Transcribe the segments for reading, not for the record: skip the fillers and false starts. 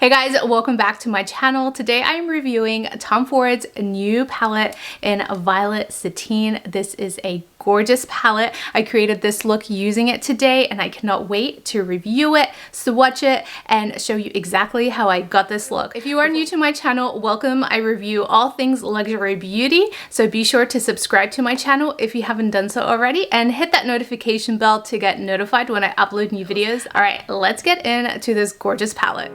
Hey guys, welcome back to my channel. Today I am reviewing Tom Ford's new palette in Violet Satine. This is a gorgeous palette. I created this look using it today and I cannot wait to review it, swatch it, and show you exactly how I got this look. If you are new to my channel, welcome. I review all things luxury beauty, so be sure to subscribe to my channel if you haven't done so already and hit that notification bell to get notified when I upload new videos. All right, let's get into this gorgeous palette.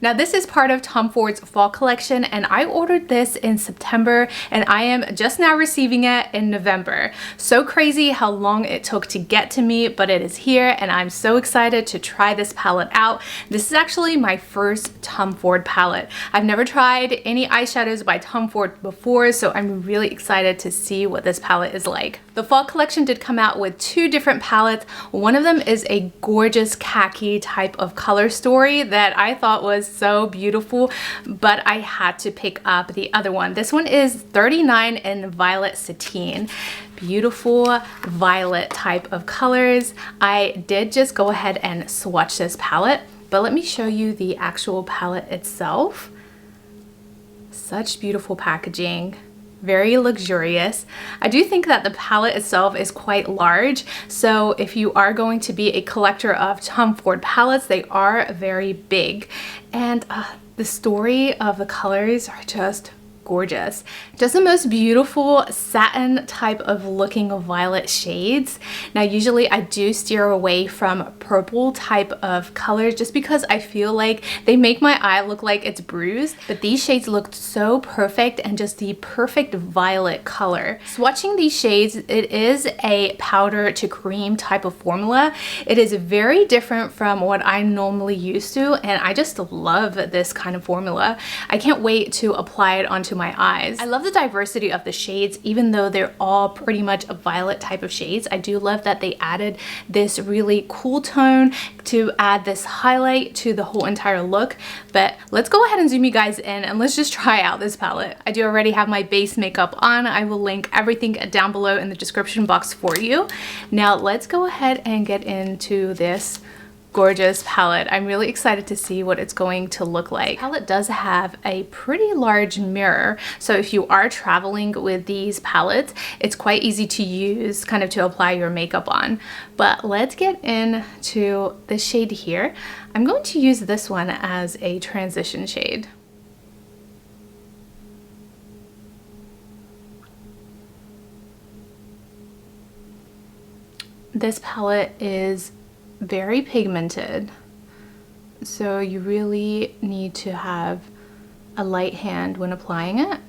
Now this is part of Tom Ford's fall collection and I ordered this in September and I am just now receiving it in November. So crazy how long it took to get to me, but it is here and I'm so excited to try this palette out. This is actually my first Tom Ford palette. I've never tried any eyeshadows by Tom Ford before, so I'm really excited to see what this palette is like. The fall collection did come out with two different palettes. One of them is a gorgeous khaki type of color story that I thought was so beautiful, but I had to pick up the other one. This one is 39 in Violet Satine. Beautiful violet type of colors. I did just go ahead and swatch this palette, but let me show you the actual palette itself. Such beautiful packaging. Very luxurious. I do think that the palette itself is quite large, so if you are going to be a collector of Tom Ford palettes, they are very big. And the story of the colors are just gorgeous. Just the most beautiful satin type of looking violet shades. Now usually I do steer away from purple type of colors just because I feel like they make my eye look like it's bruised, but these shades looked so perfect and just the perfect violet color. Swatching these shades, it is a powder to cream type of formula. It is very different from what I'm normally used to and I just love this kind of formula. I can't wait to apply it onto my eyes. I love the diversity of the shades, even though they're all pretty much a violet type of shades. I do love that they added this really cool tone to add this highlight to the whole entire look. But let's go ahead and zoom you guys in and let's just try out this palette. I do already have my base makeup on. I will link everything down below in the description box for you. Now let's go ahead and get into this gorgeous palette. I'm really excited to see what it's going to look like. The palette does have a pretty large mirror, so if you are traveling with these palettes, it's quite easy to use kind of to apply your makeup on. But let's get into the shade here. I'm going to use this one as a transition shade. This palette is very pigmented, so you really need to have a light hand when applying it.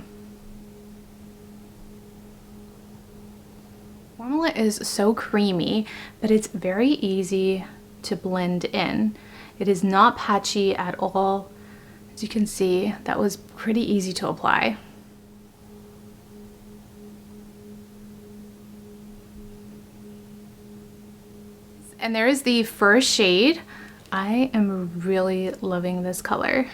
Formula is so creamy, but it's very easy to blend in. It is not patchy at all. As you can see, that was pretty easy to apply. And there is the first shade. I am really loving this color.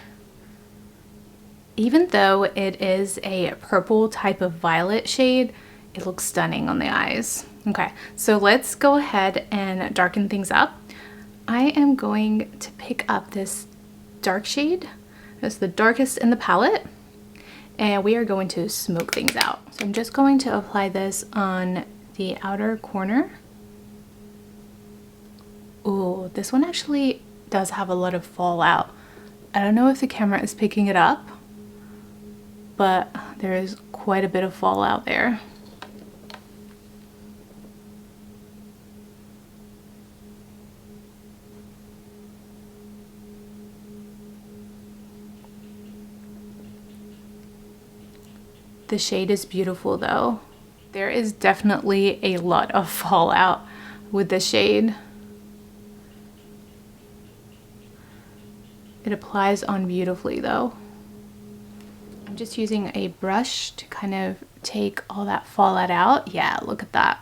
Even though it is a purple type of violet shade, it looks stunning on the eyes. Okay, so let's go ahead and darken things up. I am going to pick up this dark shade. It's the darkest in the palette. And we are going to smoke things out. So I'm just going to apply this on the outer corner. Ooh, this one actually does have a lot of fallout. I don't know if the camera is picking it up, but there is quite a bit of fallout there. The shade is beautiful though. There is definitely a lot of fallout with this shade. It applies on beautifully though. I'm just using a brush to kind of take all that fallout out. Yeah, look at that.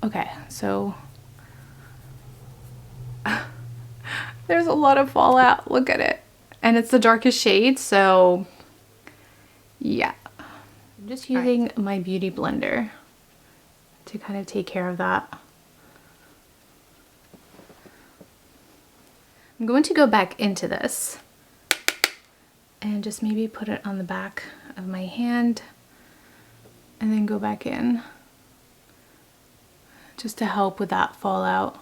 Okay, so there's a lot of fallout. Look at it. And it's the darkest shade, so yeah. I'm just using my beauty blender to kind of take care of that. I'm going to go back into this and just maybe put it on the back of my hand and then go back in just to help with that fallout.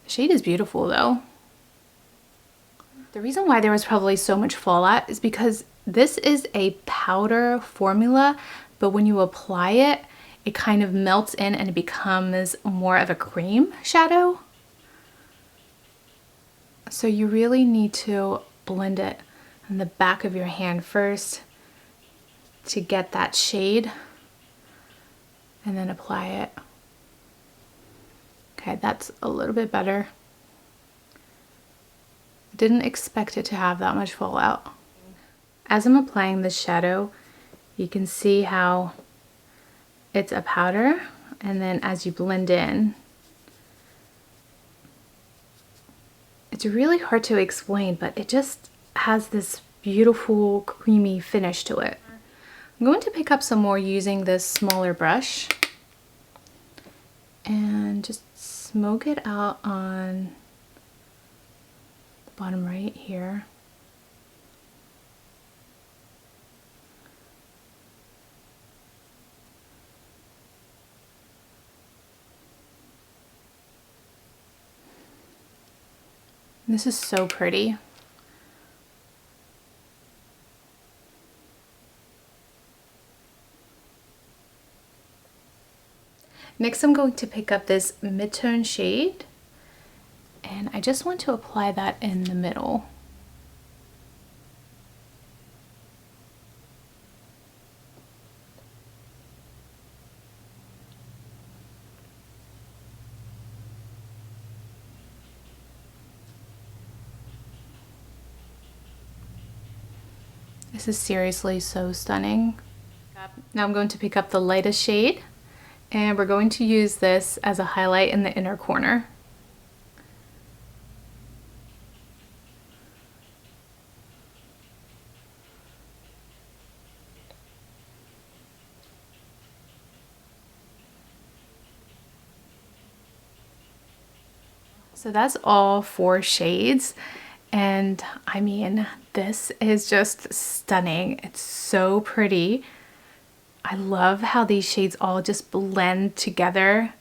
The shade is beautiful though. The reason why there was probably so much fallout is because this is a powder formula, but when you apply it, it kind of melts in and it becomes more of a cream shadow. So you really need to blend it on the back of your hand first to get that shade and then apply it. Okay, that's a little bit better. Didn't expect it to have that much fallout. As I'm applying this shadow, you can see how it's a powder, and then as you blend in, it's really hard to explain, but it just has this beautiful creamy finish to it. I'm going to pick up some more using this smaller brush and just smoke it out on the bottom right here. This is so pretty. Next, I'm going to pick up this mid-tone shade, and I just want to apply that in the middle. This is seriously so stunning. Now I'm going to pick up the lightest shade, and we're going to use this as a highlight in the inner corner. So that's all 4 shades. And I mean, this is just stunning. It's so pretty. I love how these shades all just blend together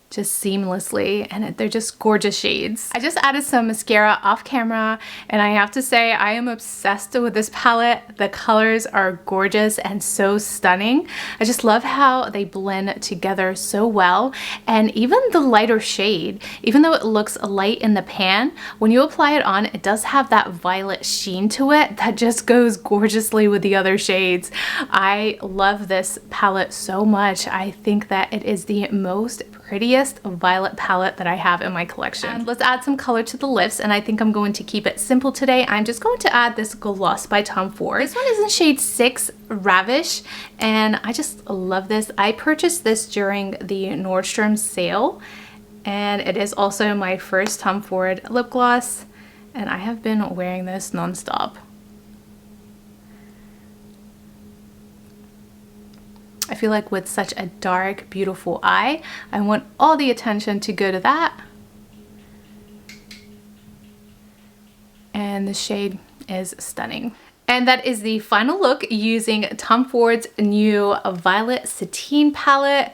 just seamlessly, and they're just gorgeous shades. I just added some mascara off camera, and I have to say I am obsessed with this palette. The colors are gorgeous and so stunning. I just love how they blend together so well, and even the lighter shade, even though it looks light in the pan, when you apply it on, it does have that violet sheen to it that just goes gorgeously with the other shades. I love this palette so much. I think that it is the most prettiest violet palette that I have in my collection. And let's add some color to the lips, and I think I'm going to keep it simple today. I'm just going to add this gloss by Tom Ford. This one is in shade 6 Ravish, and I just love this. I purchased this during the Nordstrom sale, and it is also my first Tom Ford lip gloss, and I have been wearing this nonstop. I feel like with such a dark, beautiful eye, I want all the attention to go to that. And the shade is stunning. And that is the final look using Tom Ford's new Violet Satine palette.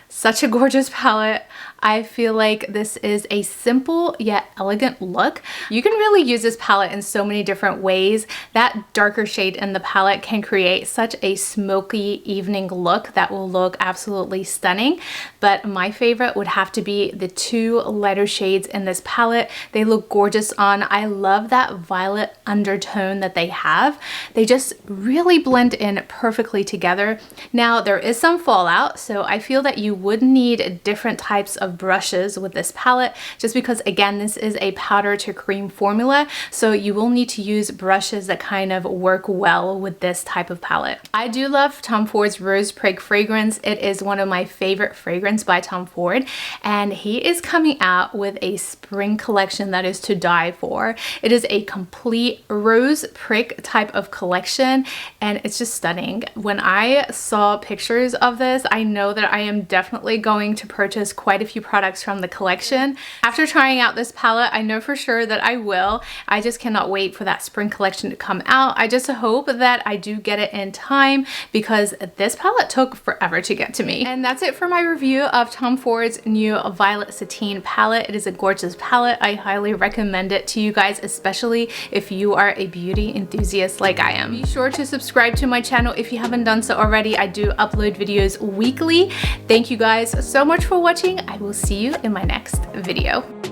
Such a gorgeous palette. I feel like this is a simple yet elegant look. You can really use this palette in so many different ways. That darker shade in the palette can create such a smoky evening look that will look absolutely stunning. But my favorite would have to be the 2 lighter shades in this palette. They look gorgeous on. I love that violet undertone that they have. They just really blend in perfectly together. Now there is some fallout, so I feel that you you would need different types of brushes with this palette, just because again, this is a powder to cream formula, so you will need to use brushes that kind of work well with this type of palette. I do love Tom Ford's Rose Prig fragrance. It is one of my favorite fragrance by Tom Ford, and he is coming out with a spring collection that is to die for. It is a complete rose prick type of collection, and it's just stunning. When I saw pictures of this, I know that I am definitely going to purchase quite a few products from the collection. After trying out this palette, I know for sure that I will. I just cannot wait for that spring collection to come out. I just hope that I do get it in time, because this palette took forever to get to me. And that's it for my review of Tom Ford's new Violet Satine palette. It is a gorgeous palette. I highly recommend it to you guys, especially if you are a beauty enthusiast like I am. Be sure to subscribe to my channel if you haven't done so already. I do upload videos weekly. Thank you guys so much for watching. I will see you in my next video.